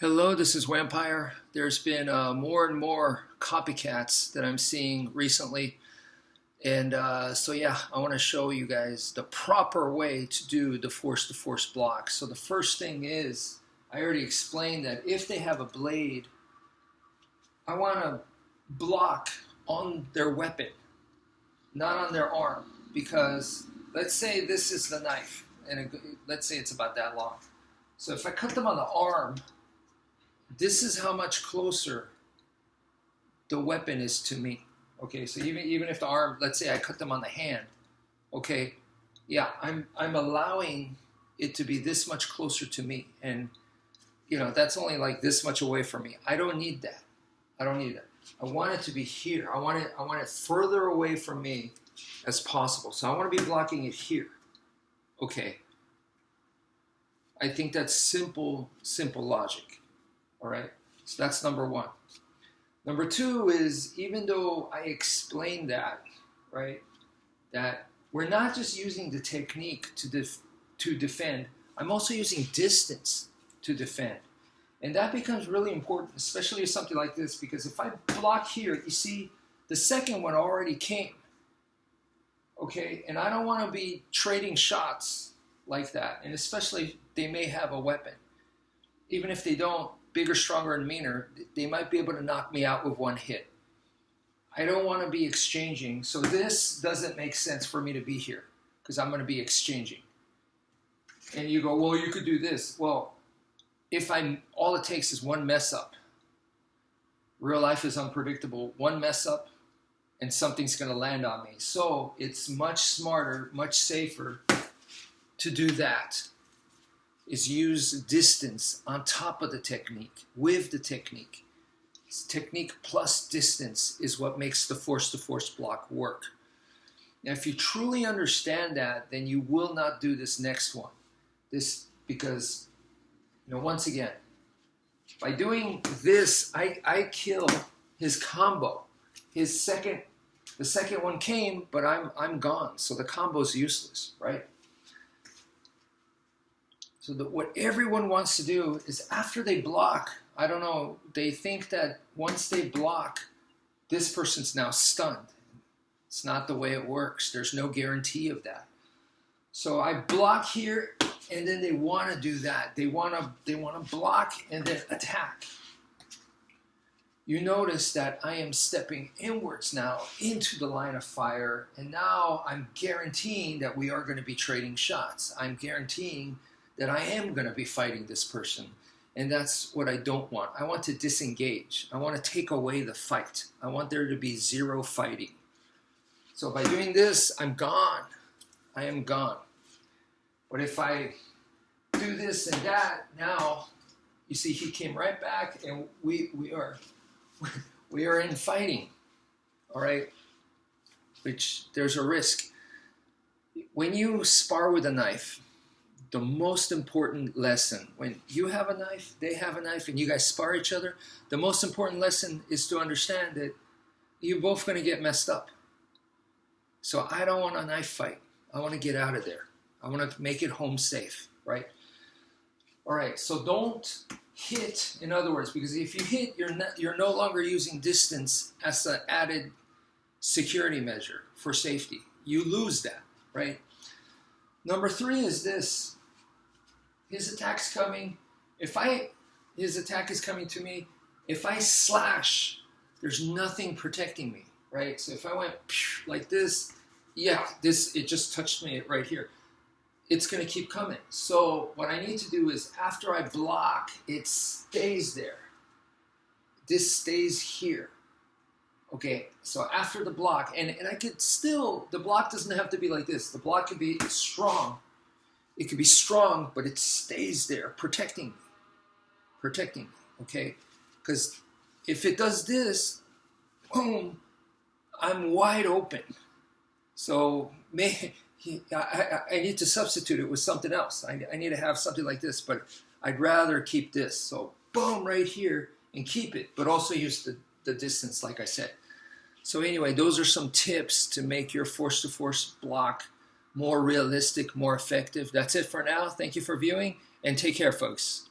Hello, this is Wmpyr. There's been more and more copycats that I'm seeing recently. And so yeah, I want to show you guys the proper way to do the force-to-force block. So the first thing is, I already explained that if they have a blade, I want to block on their weapon, not on their arm. Because let's say this is the knife, and let's say it's about that long. So if I cut them on the arm, this is how much closer the weapon is to me. Okay, so even if the arm, let's say I cut them on the hand, okay, yeah, I'm allowing it to be this much closer to me, and that's only like this much away from me. I don't need that. I don't need that. I want it to be here. I want it further away from me as possible. So I want to be blocking it here. Okay. I think that's simple logic. All right, so that's number one. Number two is, even though I explained that, right, that we're not just using the technique to defend, I'm also using distance to defend. And that becomes really important, especially with something like this, because if I block here, you see, the second one already came, okay? And I don't want to be trading shots like that, and especially they may have a weapon. Even if they don't, bigger, stronger, and meaner, they might be able to knock me out with one hit. I don't want to be exchanging, so this doesn't make sense for me to be here, because I'm going to be exchanging. And you go, well, you could do this. Well, if all it takes is one mess up. Real life is unpredictable. One mess up, and something's going to land on me. So it's much smarter, much safer to do that. Is use distance on top of the technique, with the technique. Technique plus distance is what makes the force-to-force block work. Now, if you truly understand that, then you will not do this next one. Because, once again, by doing this, I kill his combo. The second one came, but I'm gone, so the combo's useless, right? So what everyone wants to do is, after they block, I don't know, they think that once they block, this person's now stunned. It's not the way it works. There's no guarantee of that. So I block here, and then they want to do that. They want to block and then attack. You notice that I am stepping inwards now into the line of fire, and now I'm guaranteeing that we are going to be trading shots. I'm guaranteeing that I am going to be fighting this person. And that's what I don't want. I want to disengage. I want to take away the fight. I want there to be zero fighting. So by doing this, I'm gone. I am gone. But if I do this and that, now, you see he came right back, and we are in fighting. All right? Which there's a risk. When you spar with a knife, the most important lesson, when you have a knife, they have a knife, and you guys spar each other, the most important lesson is to understand that you're both going to get messed up. So I don't want a knife fight. I want to get out of there. I want to make it home safe, right? All right, so don't hit, in other words, because if you hit, you're no longer using distance as an added security measure for safety. You lose that, right? Number three is this. His attack's coming. His attack is coming to me. If I slash, there's nothing protecting me, right? So if I went like this, yeah, it just touched me right here. It's going to keep coming. So what I need to do is, after I block, it stays there. This stays here. Okay, so after the block, and I could still, the block doesn't have to be like this. The block could be strong. It could be strong, but it stays there, protecting me, okay? Because if it does this, boom, I'm wide open. So I need to substitute it with something else. I need to have something like this, but I'd rather keep this. So boom, right here, and keep it, but also use the distance, like I said. So anyway, those are some tips to make your force-to-force block more realistic, more effective. That's it for now. Thank you for viewing, and take care, folks.